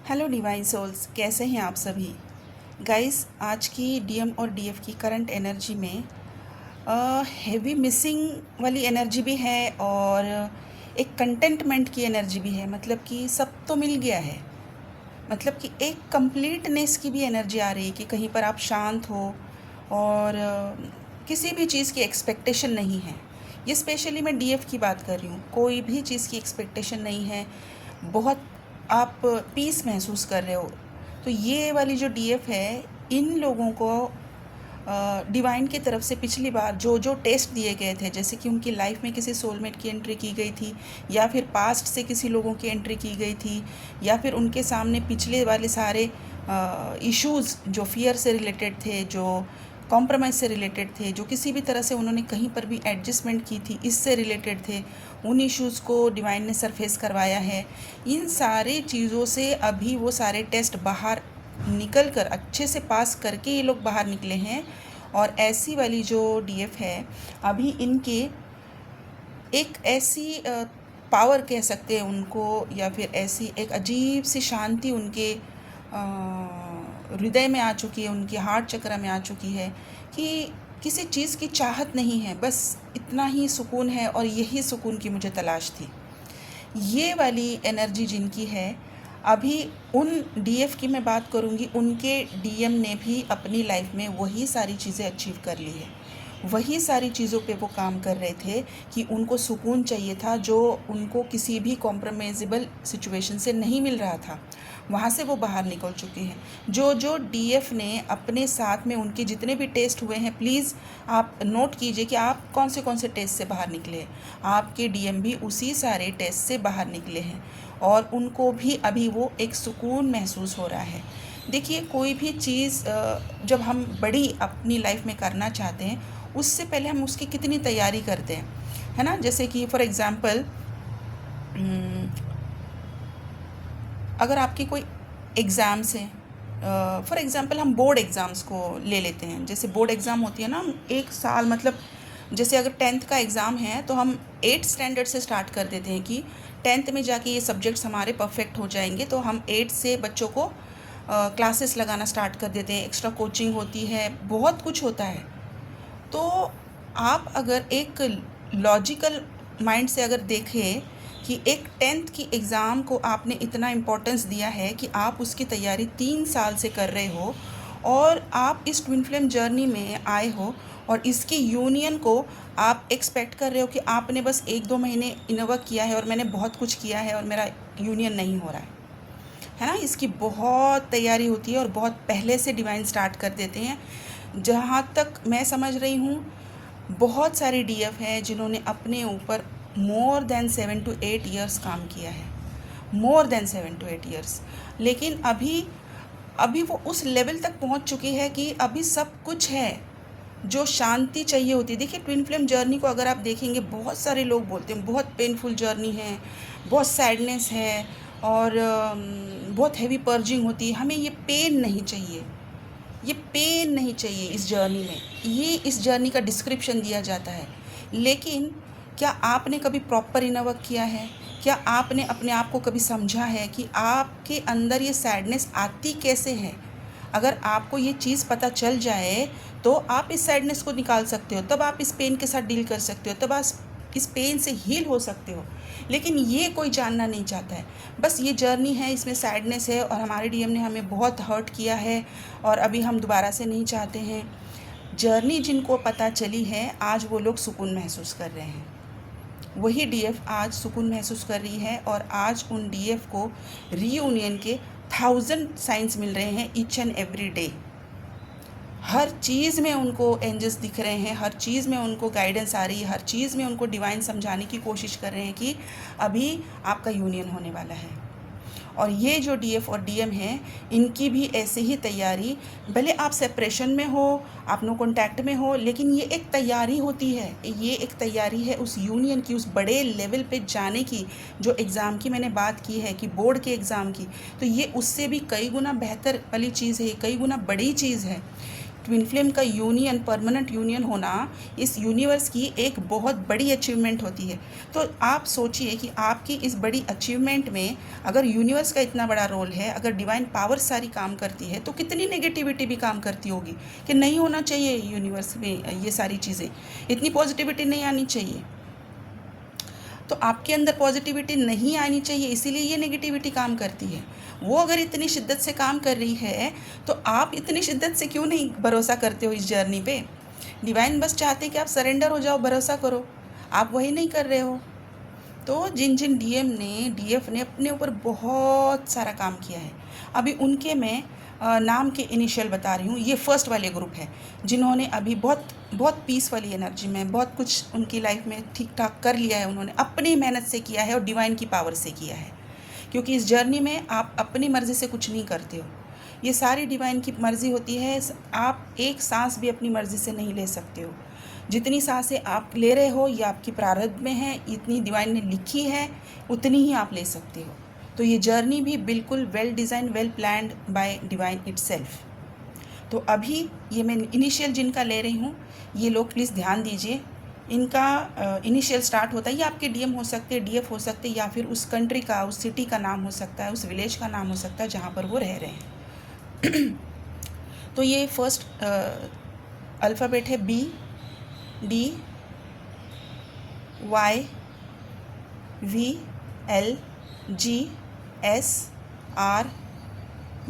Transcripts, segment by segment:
Hello divine souls, कैसे हैं आप सभी। गाइस, आज की डीएम और डीएफ की करंट एनर्जी में हैवी मिसिंग वाली एनर्जी भी है और एक कंटेंटमेंट की एनर्जी भी है। मतलब कि सब तो मिल गया है, मतलब कि एक कंप्लीटनेस की भी एनर्जी आ रही है कि कहीं पर आप शांत हो और किसी भी चीज़ की एक्सपेक्टेशन नहीं है। ये स्पेशली मैं डीएफ की बात कर रही हूँ। कोई भी चीज़ की एक्सपेक्टेशन नहीं है, बहुत आप पीस महसूस कर रहे हो। तो ये वाली जो डीएफ है, इन लोगों को डिवाइन की तरफ से पिछली बार जो जो टेस्ट दिए गए थे, जैसे कि उनकी लाइफ में किसी सोलमेट की एंट्री की गई थी, या फिर पास्ट से किसी लोगों की एंट्री की गई थी, या फिर उनके सामने पिछले वाले सारे इश्यूज़ जो फियर से रिलेटेड थे, जो कॉम्प्रोमाइज़ से रिलेटेड थे, जो किसी भी तरह से उन्होंने कहीं पर भी एडजस्टमेंट की थी, इससे रिलेटेड थे, उन इश्यूज़ को डिवाइन ने सरफेस करवाया है। इन सारी चीज़ों से अभी वो सारे टेस्ट बाहर निकल कर अच्छे से पास करके ये लोग बाहर निकले हैं। और ऐसी वाली जो डीएफ है, अभी इनके एक ऐसी पावर कह सकते हैं उनको, या फिर ऐसी एक अजीब सी शांति उनके हृदय में आ चुकी है, उनके हार्ट चक्र में आ चुकी है कि किसी चीज़ की चाहत नहीं है, बस इतना ही सुकून है और यही सुकून की मुझे तलाश थी। ये वाली एनर्जी जिनकी है, अभी उन डीएफ की मैं बात करूँगी, उनके डीएम ने भी अपनी लाइफ में वही सारी चीज़ें अचीव कर ली है। वही सारी चीज़ों पे वो काम कर रहे थे कि उनको सुकून चाहिए था, जो उनको किसी भी कॉम्प्रोमाइज़ेबल सिचुएशन से नहीं मिल रहा था। वहाँ से वो बाहर निकल चुके हैं। जो जो डीएफ ने अपने साथ में उनके जितने भी टेस्ट हुए हैं, प्लीज़ आप नोट कीजिए कि आप कौन से टेस्ट से बाहर निकले हैं। आपके डीएम भी उसी सारे टेस्ट से बाहर निकले हैं और उनको भी अभी वो एक सुकून महसूस हो रहा है। देखिए, कोई भी चीज़ जब हम बड़ी अपनी लाइफ में करना चाहते हैं, उससे पहले हम उसकी कितनी तैयारी करते हैं, है ना। जैसे कि फॉर एग्ज़ाम्पल, अगर आपकी कोई एग्ज़ाम्स हैं, फॉर एग्ज़ाम्पल हम बोर्ड एग्ज़ाम्स को ले लेते हैं। जैसे बोर्ड एग्ज़ाम होती है ना, हम एक साल, मतलब जैसे अगर 10th का एग्ज़ाम है तो हम 8th स्टैंडर्ड से स्टार्ट कर देते हैं कि 10th में जाके ये सब्जेक्ट्स हमारे परफेक्ट हो जाएंगे, तो हम 8 से बच्चों को क्लासेस लगाना स्टार्ट कर देते हैं। एक्स्ट्रा कोचिंग होती है, बहुत कुछ होता है। तो आप अगर एक लॉजिकल माइंड से अगर देखें कि एक 10th की एग्ज़ाम को आपने इतना इम्पोर्टेंस दिया है कि आप उसकी तैयारी 3 साल से कर रहे हो, और आप इस ट्विन फ्लेम जर्नी में आए हो, और इसकी यूनियन को आप एक्सपेक्ट कर रहे हो कि आपने बस 1-2 महीने इनवर्क किया है और मैंने बहुत कुछ किया है और मेरा यूनियन नहीं हो रहा है ना। इसकी बहुत तैयारी होती है और बहुत पहले से डिवाइन स्टार्ट कर देते हैं। जहाँ तक मैं समझ रही हूँ, बहुत सारी डीएफ हैं जिन्होंने अपने ऊपर मोर देन 7 to 8 ईयर्स काम किया है, मोर देन 7 to 8 ईयर्स। लेकिन अभी वो उस लेवल तक पहुँच चुकी है कि अभी सब कुछ है जो शांति चाहिए होती है। देखिए, ट्विन फ्लेम जर्नी को अगर आप देखेंगे, बहुत सारे लोग बोलते हैं बहुत पेनफुल जर्नी है, बहुत सैडनेस है, और बहुत हैवी पर्जिंग होती है। हमें ये पेन नहीं चाहिए, ये पेन नहीं चाहिए इस जर्नी में। ये इस जर्नी का डिस्क्रिप्शन दिया जाता है। लेकिन क्या आपने कभी प्रॉपर इनर वर्क किया है? क्या आपने अपने आप को कभी समझा है कि आपके अंदर ये सैडनेस आती कैसे है? अगर आपको ये चीज़ पता चल जाए तो आप इस सैडनेस को निकाल सकते हो, तब आप इस पेन के साथ डील कर सकते हो, तब आप इस पेन से हील हो सकते हो। लेकिन ये कोई जानना नहीं चाहता है। बस ये जर्नी है, इसमें सैडनेस है और हमारे डीएम ने हमें बहुत हर्ट किया है और अभी हम दोबारा से नहीं चाहते हैं। जर्नी जिनको पता चली है, आज वो लोग सुकून महसूस कर रहे हैं। वही डीएफ आज सुकून महसूस कर रही है और आज उन डीएफ को रीयूनियन के 1000 साइंस मिल रहे हैं ईच एंड एवरी डे। हर चीज़ में उनको एंजल्स दिख रहे हैं, हर चीज़ में उनको गाइडेंस आ रही है, हर चीज़ में उनको डिवाइन समझाने की कोशिश कर रहे हैं कि अभी आपका यूनियन होने वाला है। और ये जो डीएफ और डीएम हैं, इनकी भी ऐसे ही तैयारी, भले आप सेपरेशन में हो, आप नो कॉन्टैक्ट में हो, लेकिन ये एक तैयारी होती है। ये एक तैयारी है उस यूनियन की, उस बड़े लेवल पे जाने की। जो एग्ज़ाम की मैंने बात की है कि बोर्ड के एग्ज़ाम की, तो ये उससे भी कई गुना बेहतर वाली चीज़ है, कई गुना बड़ी चीज़ है। ट्विन फ्लेम का यूनियन, परमानेंट यूनियन होना इस यूनिवर्स की एक बहुत बड़ी अचीवमेंट होती है। तो आप सोचिए कि आपकी इस बड़ी अचीवमेंट में अगर यूनिवर्स का इतना बड़ा रोल है, अगर डिवाइन पावर सारी काम करती है, तो कितनी नेगेटिविटी भी काम करती होगी कि नहीं होना चाहिए यूनिवर्स में ये सारी चीज़ें, इतनी पॉजिटिविटी नहीं आनी चाहिए। तो आपके अंदर पॉजिटिविटी नहीं आनी चाहिए, इसीलिए ये नेगेटिविटी काम करती है। वो अगर इतनी शिद्दत से काम कर रही है तो आप इतनी शिद्दत से क्यों नहीं भरोसा करते हो इस जर्नी पे? डिवाइन बस चाहते हैं कि आप सरेंडर हो जाओ, भरोसा करो, आप वही नहीं कर रहे हो। तो जिन जिन डीएफ ने अपने ऊपर बहुत सारा काम किया है, अभी उनके मैं नाम के इनिशियल बता रही हूँ। ये फर्स्ट वाले ग्रुप है जिन्होंने अभी बहुत बहुत पीस वाली एनर्जी में बहुत कुछ उनकी लाइफ में ठीक ठाक कर लिया है, उन्होंने अपनी मेहनत से किया है और डिवाइन की पावर से किया है। क्योंकि इस जर्नी में आप अपनी मर्ज़ी से कुछ नहीं करते हो, ये सारी डिवाइन की मर्ज़ी होती है। आप एक सांस भी अपनी मर्ज़ी से नहीं ले सकते हो। जितनी सांसें आप ले रहे हो ये आपकी प्रारब्ध में है, इतनी डिवाइन ने लिखी है, उतनी ही आप ले सकते हो। तो ये जर्नी भी बिल्कुल well design, well planned bye divine itself. तो अभी ये मैं इनिशियल जिनका ले रही हूँ, ये लोग प्लीज़ ध्यान दीजिए। इनका इनिशियल स्टार्ट होता है, ये आपके डीएम हो सकते हैं, डीएफ हो सकते हैं, या फिर उस कंट्री का, उस सिटी का नाम हो सकता है, उस विलेज का नाम हो सकता है जहाँ पर वो रह रहे हैं। तो ये फर्स्ट अल्फ़ाबेट है B, D, Y, V, L, G, S, R,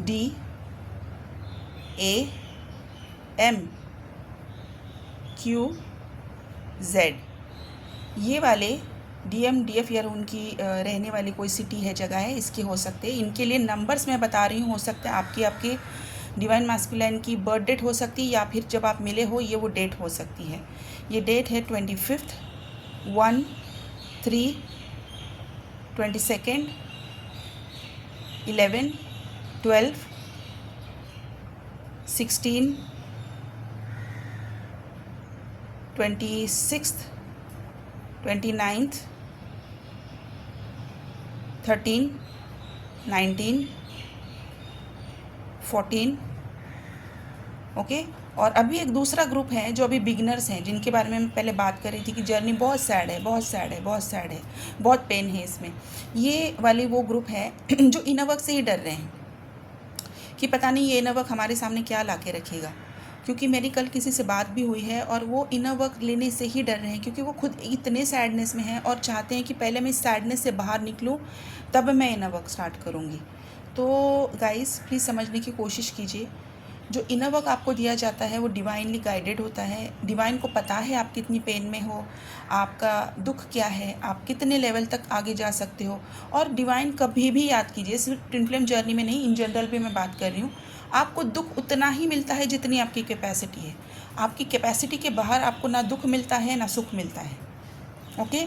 D, A, M, Q, Z. ये वाले डीएम, डीएफ या उनकी रहने वाली कोई सिटी है, जगह है, इसके हो सकते हैं। इनके लिए नंबर्स मैं बता रही हूँ, हो सकता है आपके डिवाइन मैस्कुलिन की बर्थ डेट हो सकती है, या फिर जब आप मिले हो ये वो डेट हो सकती है। ये डेट है 25, 1, 3, 22, 11, 12, 16, 26, 29, 13, 19, 14। ओके। और अभी एक दूसरा ग्रुप है जो अभी बिगनर्स हैं, जिनके बारे में मैं पहले बात कर रही थी कि जर्नी बहुत सैड है, बहुत सैड है, बहुत सैड है, बहुत पेन है इसमें। ये वाले वो ग्रुप है जो इनर वर्क से ही डर रहे हैं कि पता नहीं ये इनर वर्क हमारे सामने क्या ला के रखेगा। क्योंकि मेरी कल किसी से बात भी हुई है और वो इनर वर्क लेने से ही डर रहे हैं, क्योंकि वो खुद इतने सैडनेस में हैं और चाहते हैं कि पहले मैं इस सैडनेस से बाहर निकलूं, तब मैं इनर वर्क स्टार्ट करूँगी। तो गाइस प्लीज़ समझने की कोशिश कीजिए, जो इनर वर्क आपको दिया जाता है वो डिवाइनली गाइडेड होता है। डिवाइन को पता है आप कितनी पेन में हो, आपका दुख क्या है, आप कितने लेवल तक आगे जा सकते हो। और डिवाइन कभी भी याद कीजिए, सिर्फ ट्विन फ्लेम जर्नी में नहीं, इन जनरल भी मैं बात कर रही हूँ, आपको दुख उतना ही मिलता है जितनी आपकी कैपेसिटी है। आपकी कैपेसिटी के बाहर आपको ना दुख मिलता है ना सुख मिलता है। ओके।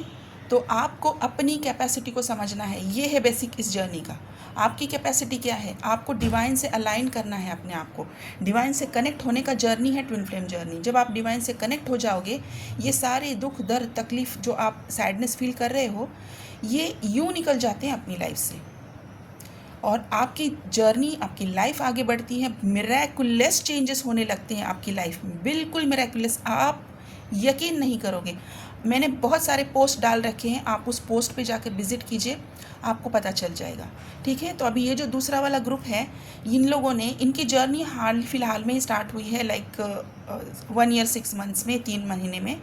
तो आपको अपनी कैपेसिटी को समझना है, ये है बेसिक इस जर्नी का। आपकी कैपेसिटी क्या है, आपको डिवाइन से अलाइन करना है अपने आप को, डिवाइन से कनेक्ट होने का जर्नी है ट्विन फ्लेम जर्नी। जब आप डिवाइन से कनेक्ट हो जाओगे, ये सारे दुख, दर्द, तकलीफ़ जो आप सैडनेस फील कर रहे हो, ये यूँ निकल जाते हैं अपनी लाइफ से और आपकी जर्नी, आपकी लाइफ आगे बढ़ती है। मिरेकुलस चेंजेस होने लगते हैं आपकी लाइफ में, बिल्कुल मिरेकुलस, आप यकीन नहीं करोगे। मैंने बहुत सारे पोस्ट डाल रखे हैं, आप उस पोस्ट पे जाकर विज़िट कीजिए, आपको पता चल जाएगा। ठीक है। तो अभी ये जो दूसरा वाला ग्रुप है, इन लोगों ने, इनकी जर्नी हाल फिलहाल में ही स्टार्ट हुई है, लाइक 1 ईयर 6 मंथ्स में, 3 महीने में।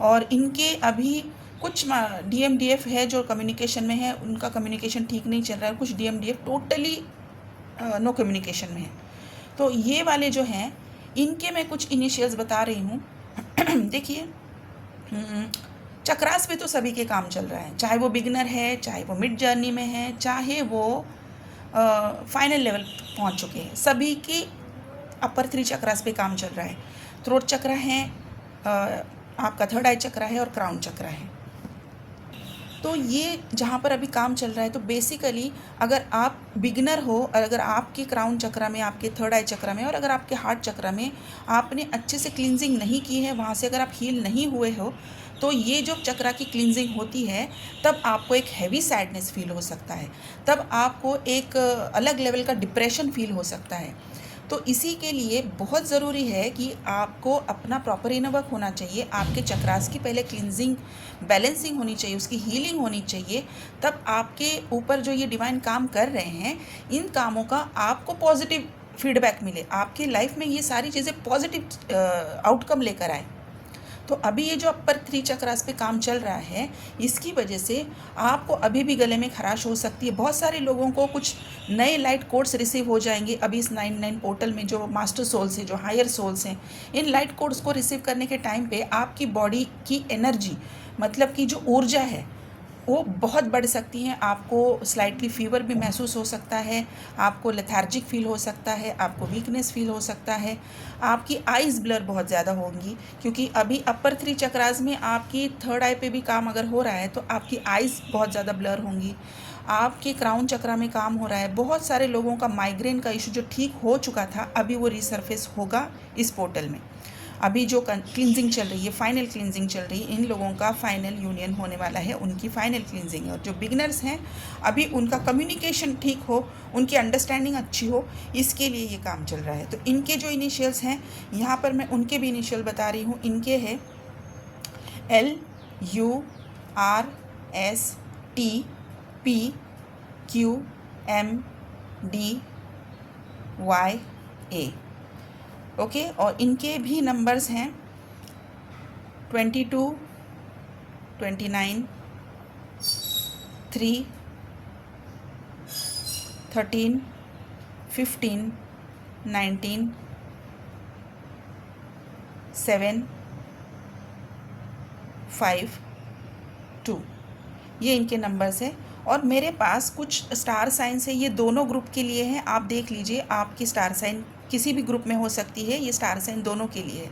और इनके अभी कुछ डीएम डीएफ है जो कम्युनिकेशन में है, उनका कम्युनिकेशन ठीक नहीं चल रहा है। कुछ DM DF totally no communication में है। तो ये वाले जो हैं, इनके मैं कुछ इनिशियल्स बता रही हूँ। देखिए, चक्रास पे तो सभी के काम चल रहा है, चाहे वो बिगनर है, चाहे वो मिड जर्नी में है, चाहे वो फाइनल लेवल पहुंच चुके हैं, सभी की अपर 3 चक्रास पे काम चल रहा है। थ्रोट चक्र है, आपका थर्ड आई चक्र है और क्राउन चक्र है। तो ये जहाँ पर अभी काम चल रहा है, तो बेसिकली अगर आप बिगनर हो और अगर आपके क्राउन चक्र में, आपके थर्ड आई चक्र में और अगर आपके हार्ट चक्र में आपने अच्छे से क्लींजिंग नहीं की है, वहाँ से अगर आप हील नहीं हुए हो, तो ये जो चक्र की क्लींजिंग होती है, तब आपको एक हैवी सैडनेस फील हो सकता है, तब आपको एक अलग लेवल का डिप्रेशन फील हो सकता है। तो इसी के लिए बहुत ज़रूरी है कि आपको अपना प्रॉपर इनर वर्क होना चाहिए, आपके चक्रास की पहले क्लिनजिंग बैलेंसिंग होनी चाहिए, उसकी हीलिंग होनी चाहिए, तब आपके ऊपर जो ये डिवाइन काम कर रहे हैं इन कामों का आपको पॉजिटिव फीडबैक मिले, आपकी लाइफ में ये सारी चीज़ें पॉजिटिव आउटकम लेकर आए। तो अभी ये जो अपर 3 चक्रास पे काम चल रहा है, इसकी वजह से आपको अभी भी गले में खराश हो सकती है। बहुत सारे लोगों को कुछ नए लाइट कोड्स रिसीव हो जाएंगे अभी इस 99 पोर्टल में। जो मास्टर सोल्स हैं, जो हायर सोल्स हैं, इन लाइट कोड्स को रिसीव करने के टाइम पे आपकी बॉडी की एनर्जी, मतलब कि जो ऊर्जा है, वो बहुत बढ़ सकती हैं। आपको स्लाइटली फीवर भी महसूस हो सकता है, आपको लेथार्जिक फील हो सकता है, आपको वीकनेस फील हो सकता है, आपकी आइज़ ब्लर बहुत ज़्यादा होंगी, क्योंकि अभी अपर 3 चक्रास में आपकी थर्ड आई पे भी काम अगर हो रहा है तो आपकी आइज़ बहुत ज़्यादा ब्लर होंगी। आपके क्राउन चक्रा में काम हो रहा है। बहुत सारे लोगों का माइग्रेन का इशू जो ठीक हो चुका था, अभी वो रिसर्फेस होगा इस पोर्टल में। अभी जो क्लिनजिंग चल रही है, फाइनल क्लिनजिंग चल रही है, इन लोगों का फाइनल यूनियन होने वाला है, उनकी फाइनल क्लिनजिंग है। और जो बिगनर्स हैं, अभी उनका कम्युनिकेशन ठीक हो, उनकी अंडरस्टैंडिंग अच्छी हो, इसके लिए ये काम चल रहा है। तो इनके जो इनिशियल्स हैं, यहाँ पर मैं उनके भी इनिशियल बता रही हूँ। इनके है LURSTPQMDYA। ओके, और इनके भी नंबर्स हैं 22, 29, 3, 13, 15, 19, 7, 5, 2, ये इनके नंबर्स है। और मेरे पास कुछ स्टार साइंस है, ये दोनों ग्रुप के लिए हैं। आप देख लीजिए, आपकी स्टार साइन किसी भी ग्रुप में हो सकती है, ये स्टार साइन दोनों के लिए है।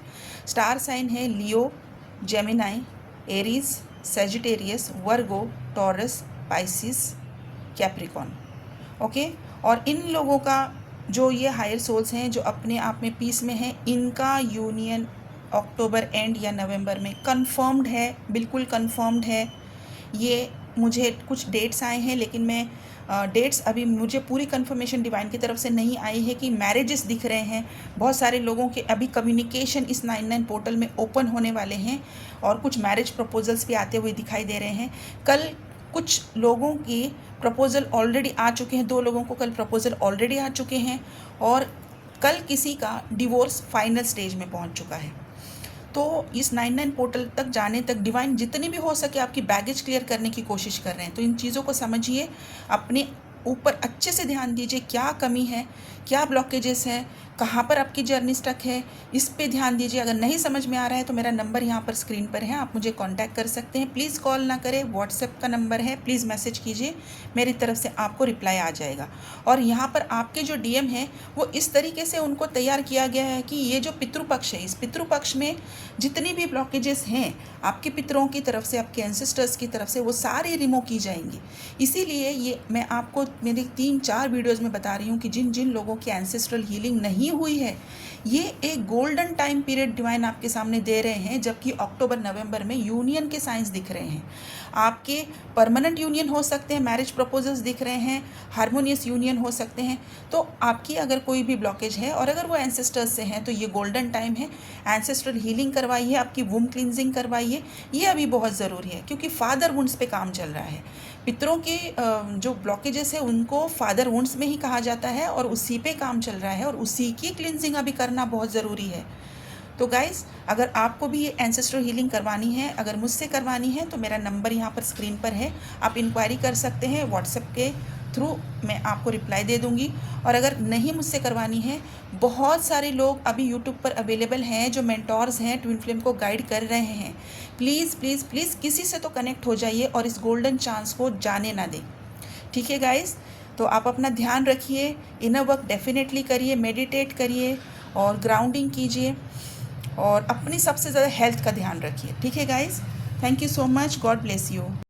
स्टार साइन है लियो, जेमिनाई, एरीज, सेजिटेरियस, वर्गो, टॉरस, पाइसिस, कैप्रिकॉन। ओके, और इन लोगों का जो ये हायर सोल्स हैं, जो अपने आप में पीस में हैं, इनका यूनियन अक्टूबर एंड या नवंबर में कंफर्म्ड है, बिल्कुल कंफर्म्ड है। ये मुझे कुछ डेट्स आए हैं, लेकिन मैं डेट्स अभी मुझे पूरी कंफर्मेशन डिवाइन की तरफ से नहीं आई है कि मैरिजेस दिख रहे हैं। बहुत सारे लोगों के अभी कम्युनिकेशन इस 99 पोर्टल में ओपन होने वाले हैं और कुछ मैरिज प्रपोजल्स भी आते हुए दिखाई दे रहे हैं। कल कुछ लोगों की प्रपोजल ऑलरेडी आ चुके हैं, 2 लोगों को कल प्रपोजल ऑलरेडी आ चुके हैं, और कल किसी का डिवोर्स फाइनल स्टेज में पहुंच चुका है। तो इस 99 पोर्टल तक जाने तक डिवाइन जितनी भी हो सके आपकी बैगेज क्लियर करने की कोशिश कर रहे हैं। तो इन चीज़ों को समझिए, अपने ऊपर अच्छे से ध्यान दीजिए, क्या कमी है, क्या ब्लॉकेजेस हैं, कहाँ पर आपकी जर्नी स्टक है, इस पे ध्यान दीजिए। अगर नहीं समझ में आ रहा है तो मेरा नंबर यहाँ पर स्क्रीन पर है, आप मुझे कांटेक्ट कर सकते हैं। प्लीज़ कॉल ना करें, व्हाट्सएप का नंबर है, प्लीज़ मैसेज कीजिए, मेरी तरफ से आपको रिप्लाई आ जाएगा। और यहाँ पर आपके जो डीएम है वो इस तरीके से उनको तैयार किया गया है कि ये जो पितृपक्ष है, इस पितृपक्ष में जितनी भी ब्लॉकेजेस हैं आपके पितरों की तरफ से, आपके एंसेस्टर्स की तरफ से, वो सारी रिमूव की जाएंगी। इसीलिए ये मैं आपको मेरी 3-4 वीडियोज़ में बता रही हूँ कि जिन जिन लोगों की एंसेस्ट्रल हीलिंग नहीं हुई है, ये एक गोल्डन टाइम पीरियड डिवाइन आपके सामने दे रहे हैं, जबकि अक्टूबर नवंबर में यूनियन के साइंस दिख रहे हैं। आपके परमानेंट यूनियन हो सकते हैं, मैरिज प्रपोजल्स दिख रहे हैं, हार्मोनियस यूनियन हो सकते हैं। तो आपकी अगर कोई भी ब्लॉकेज है और अगर वो एंसेस्टर्स से हैं तो ये गोल्डन टाइम है। एंसेस्ट्रल हीलिंग करवाइए, आपकी वुम क्लिनजिंग करवाइए, ये अभी बहुत ज़रूरी है, क्योंकि फादर वुंड्स पे काम चल रहा है। पितरों के जो ब्लॉकेजेस है उनको फादर वुंड्स में ही कहा जाता है और उसी पे काम चल रहा है, और उसी की क्लिनजिंग अभी करना बहुत ज़रूरी है। तो गाइज़, अगर आपको भी ये एंसेस्ट्रल हीलिंग करवानी है, अगर मुझसे करवानी है, तो मेरा नंबर यहाँ पर स्क्रीन पर है, आप इंक्वायरी कर सकते हैं। व्हाट्सएप के थ्रू मैं आपको रिप्लाई दे दूँगी। और अगर नहीं मुझसे करवानी है, बहुत सारे लोग अभी यूट्यूब पर अवेलेबल हैं जो मेंटोर्स हैं, ट्विन फ्लेम को गाइड कर रहे हैं। प्लीज़ प्लीज़ प्लीज़ किसी से तो कनेक्ट हो जाइए और इस गोल्डन चांस को जाने ना दें। ठीक है गाइज़, तो आप अपना ध्यान रखिए, इनर वर्क डेफिनेटली करिए, मेडिटेट करिए और ग्राउंडिंग कीजिए, और अपनी सबसे ज़्यादा हेल्थ का ध्यान रखिए। ठीक है guys, thank you so much, God bless you.